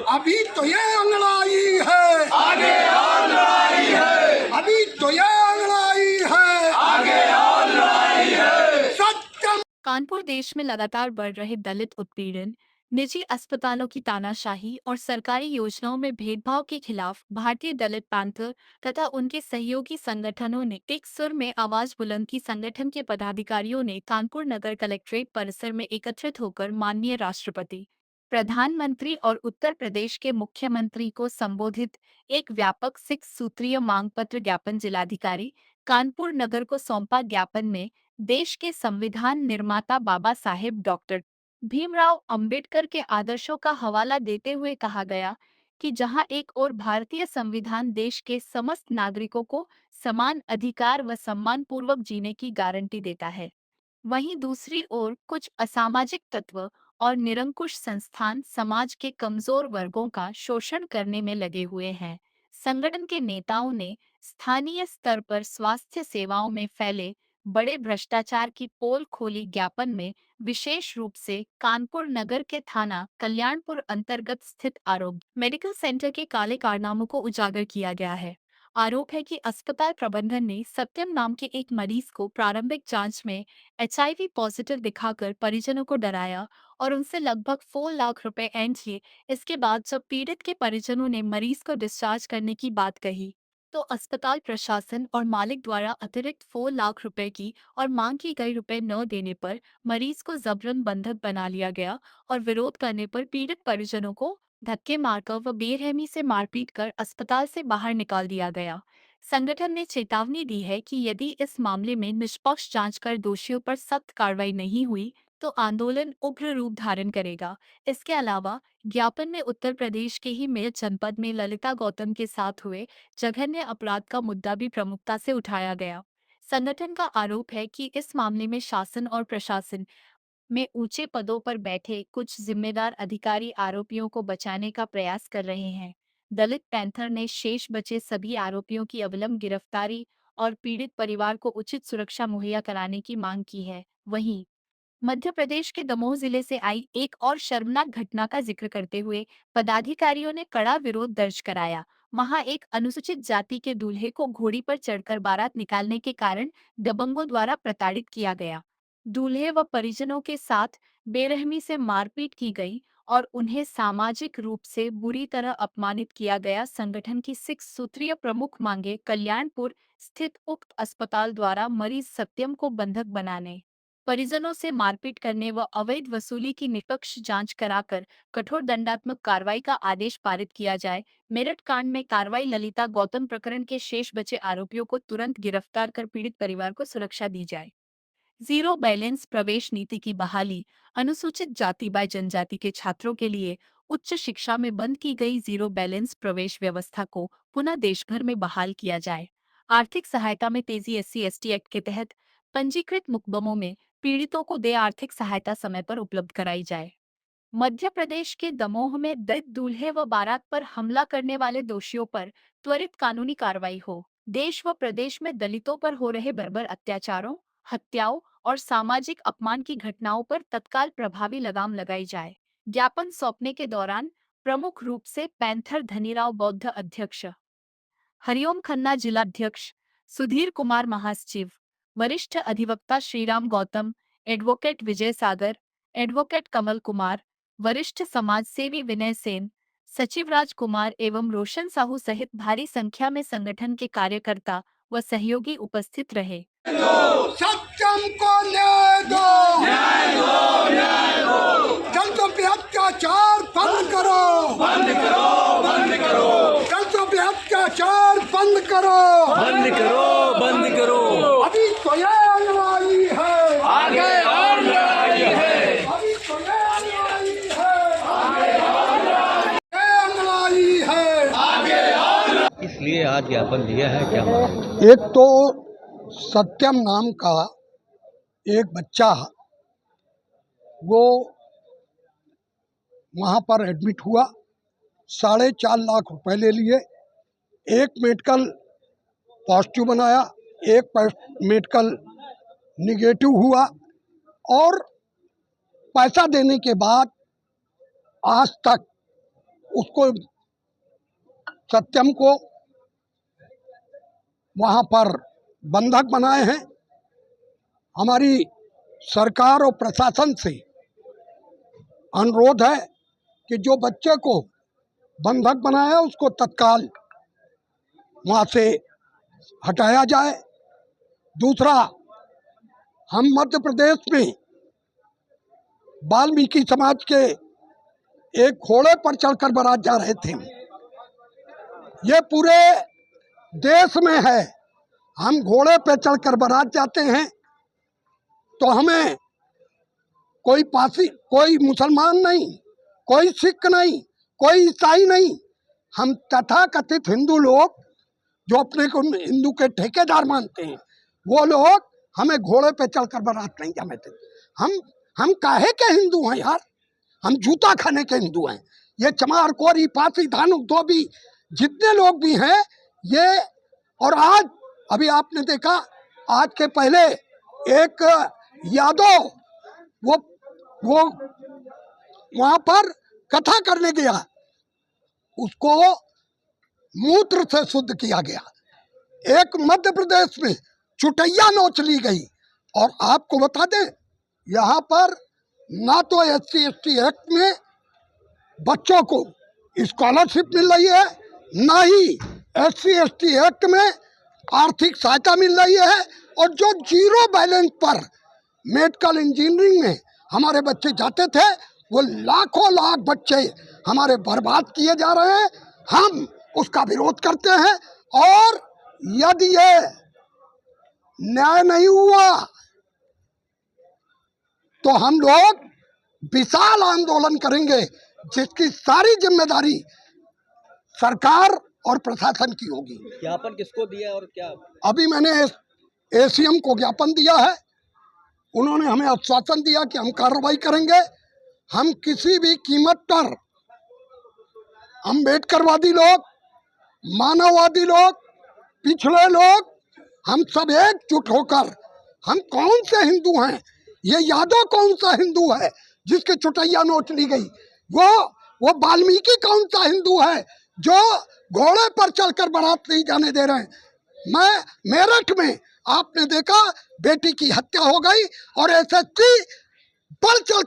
अभी तो ये अंगड़ाई है, आगे और लड़ाई है, अभी तो ये अंगड़ाई है, आगे और लड़ाई है। सत्यम। कानपुर देश में लगातार बढ़ रहे दलित उत्पीड़न, निजी अस्पतालों की तानाशाही और सरकारी योजनाओं में भेदभाव के खिलाफ भारतीय दलित पैंथर तथा उनके सहयोगी संगठनों ने एक सुर में आवाज बुलंद की। संगठन के पदाधिकारियों ने कानपुर नगर कलेक्ट्रेट परिसर में एकत्रित होकर माननीय राष्ट्रपति, प्रधानमंत्री और उत्तर प्रदेश के मुख्यमंत्री को संबोधित एक व्यापक 6 सूत्रीय मांग पत्र ज्ञापन जिलाधिकारी कानपुर नगर को सौंपा। ज्ञापन में देश के संविधान निर्माता बाबा साहेब डॉक्टर भीमराव अंबेडकर के आदर्शों का हवाला देते हुए कहा गया कि जहां एक ओर भारतीय संविधान देश के समस्त नागरिकों को समान अधिकार व सम्मान पूर्वक जीने की गारंटी देता है, वहीं दूसरी ओर कुछ असामाजिक तत्व और निरंकुश संस्थान समाज के कमजोर वर्गों का शोषण करने में लगे हुए हैं। संगठन के नेताओं ने स्थानीय स्तर पर स्वास्थ्य सेवाओं में फैले बड़े भ्रष्टाचार की पोल खोली। ज्ञापन में विशेष रूप से कानपुर नगर के थाना कल्याणपुर अंतर्गत स्थित आरोग्य मेडिकल सेंटर के काले कारनामों को उजागर किया गया है। आरोप है कि अस्पताल प्रबंधन ने सत्यम नाम के एक मरीज को प्रारंभिक जांच में HIV पॉजिटिव दिखाकर परिजनों को डराया और उनसे लगभग 4 लाख रुपए ऐंठ लिए। इसके बाद जब पीड़ित के परिजनों ने मरीज को डिस्चार्ज करने की बात कही, तो अस्पताल प्रशासन और मालिक द्वारा अतिरिक्त 4 लाख रुपए की और मांग की गई रुपए न देने पर मरीज को जबरन बंधक बना लिया गया और विरोध करने पर पीड़ित परिजनों को धक्के मारकर व बेरहमी से मारपीट कर अस्पताल से बाहर निकाल दिया गया। संगठन ने चेतावनी दी है कि यदि इस मामले में निष्पक्ष जांच कर दोषियों पर सख्त कार्रवाई नहीं हुई तो आंदोलन उग्र रूप धारण करेगा। इसके अलावा ज्ञापन में उत्तर प्रदेश के ही मेरठ जनपद में ललिता गौतम के साथ हुए जघन्य अपराध का मुद्दा भी प्रमुखता से उठाया गया। संगठन का आरोप है कि इस मामले में शासन और प्रशासन में ऊंचे पदों पर बैठे कुछ जिम्मेदार अधिकारी आरोपियों को बचाने का प्रयास कर रहे हैं। दलित पैंथर ने शेष बचे सभी आरोपियों की अविलंब गिरफ्तारी और पीड़ित परिवार को उचित सुरक्षा मुहैया कराने की मांग की है। वहीं मध्य प्रदेश के दमोह जिले से आई एक और शर्मनाक घटना का जिक्र करते हुए पदाधिकारियों ने कड़ा विरोध दर्ज कराया। वहां एक अनुसूचित जाति के दूल्हे को घोड़ी पर चढ़कर बारात निकालने के कारण दबंगों द्वारा प्रताड़ित किया गया। दूल्हे व परिजनों के साथ बेरहमी से मारपीट की गई और उन्हें सामाजिक रूप से बुरी तरह अपमानित किया गया। संगठन की 6 सूत्रीय प्रमुख मांगे कल्याणपुर स्थित उक्त अस्पताल द्वारा मरीज सत्यम को बंधक बनाने, परिजनों से मारपीट करने व अवैध वसूली की निष्पक्ष जांच कराकर कठोर दंडात्मक कार्रवाई का आदेश पारित किया जाए। मेरठ कांड में कार्रवाई ललिता गौतम प्रकरण के शेष बचे आरोपियों को तुरंत गिरफ्तार कर पीड़ित परिवार को सुरक्षा दी जाए। जीरो बैलेंस प्रवेश नीति की बहाली, अनुसूचित जाति व जनजाति के छात्रों के लिए उच्च शिक्षा में बंद की गई जीरो बैलेंस प्रवेश व्यवस्था को पुनः देश भर में बहाल किया जाए। आर्थिक सहायता में तेजी, SC/ST एक्ट के तहत पंजीकृत मुकदमों में पीड़ितों को दे आर्थिक सहायता समय पर उपलब्ध कराई जाए। मध्य प्रदेश के दमोह में दलित दूल्हे व बारात पर हमला करने वाले दोषियों पर त्वरित कानूनी कार्रवाई हो। देश व प्रदेश में दलितों पर हो रहे बर्बर अत्याचारों, हत्याओं और सामाजिक अपमान की घटनाओं पर तत्काल प्रभावी लगाम लगाई जाए। ज्ञापन सौंपने के दौरान प्रमुख रूप से पैंथर धनीराव बौद्ध अध्यक्ष, हरिओम खन्ना जिलाध्यक्ष, सुधीर कुमार महासचिव, वरिष्ठ अधिवक्ता श्रीराम गौतम, एडवोकेट विजय सागर, एडवोकेट कमल कुमार, वरिष्ठ समाजसेवी विनय सेन, सचिव राजकुमार एवं रोशन साहू सहित भारी संख्या में संगठन के कार्यकर्ता व सहयोगी उपस्थित रहे। सत्यम को न्याय दो, न्याय दो, न्याय दो, दलितों पे अत्याचार बंद करो, बंद करो, बंद करो, दलितों पे अत्याचार बंद करो, बंद करो, बंद करो। अभी तो ये लड़ाई है, आगे और लड़ाई है, अभी तो ये लड़ाई है, ये लड़ाई है। आगे और इसलिए आज ज्ञापन दिया है। क्या मांग? एक तो सत्यम नाम का एक बच्चा, वो वहाँ पर एडमिट हुआ, 4.5 लाख रुपए ले लिए। एक मेडिकल पॉजिटिव बनाया, एक मेडिकल निगेटिव हुआ और पैसा देने के बाद आज तक उसको सत्यम को वहाँ पर बंधक बनाए हैं। हमारी सरकार और प्रशासन से अनुरोध है कि जो बच्चे को बंधक बनाया उसको तत्काल वहाँ से हटाया जाए। दूसरा, हम मध्य प्रदेश में वाल्मीकि समाज के एक घोड़े पर चढ़कर बारात जा रहे थे। ये पूरे देश में है, हम घोड़े पे चढ़कर बारात जाते हैं तो हमें कोई पासी, कोई मुसलमान नहीं, कोई सिख नहीं, कोई ईसाई नहीं, हम तथाकथित हिंदू लोग जो अपने को हिंदू के ठेकेदार मानते हैं, वो लोग हमें घोड़े पे चढ़कर बारात नहीं जाने देते। हम काहे के हिंदू हैं यार? हम जूता खाने के हिंदू हैं। ये चमार, कोरी, पासी, धानुक, धोबी जितने लोग भी हैं ये। और आज अभी आपने देखा, आज के पहले एक यादव वो वहां पर कथा करने गया, उसको मूत्र से शुद्ध किया गया। एक मध्य प्रदेश में चुटैया नोच ली गई। और आपको बता दें, यहाँ पर ना तो SC/ST एक्ट में बच्चों को स्कॉलरशिप मिल रही है, ना ही SC/ST एक्ट में आर्थिक सहायता मिल रही है। और जो जीरो बैलेंस पर मेडिकल इंजीनियरिंग में हमारे बच्चे जाते थे, वो लाखों लाख बच्चे हमारे बर्बाद किए जा रहे हैं। हम उसका विरोध करते हैं और यदि ये न्याय नहीं हुआ तो हम लोग विशाल आंदोलन करेंगे, जिसकी सारी जिम्मेदारी सरकार और प्रशासन की होगी। ज्ञापन किसको दिया और क्या? अभी मैंने ACM को ज्ञापन दिया है। उन्होंने हमें आश्वासन दिया कि हम कार्रवाई करेंगे। हम किसी भी कीमत पर अम्बेडकरवादी लोग, मानववादी लोग, पिछड़े लोग, हम सब एकजुट होकर, हम कौन से हिंदू हैं? ये यादव कौन सा हिंदू है जिसके चुटैया नोच ली गई? वो वाल्मीकि कौन सा हिंदू है जो घोड़े पर चढ़कर बारात नहीं जाने दे रहे हैं? मेरठ में आपने देखा बेटी की हत्या हो गई और SST बढ़ चढ़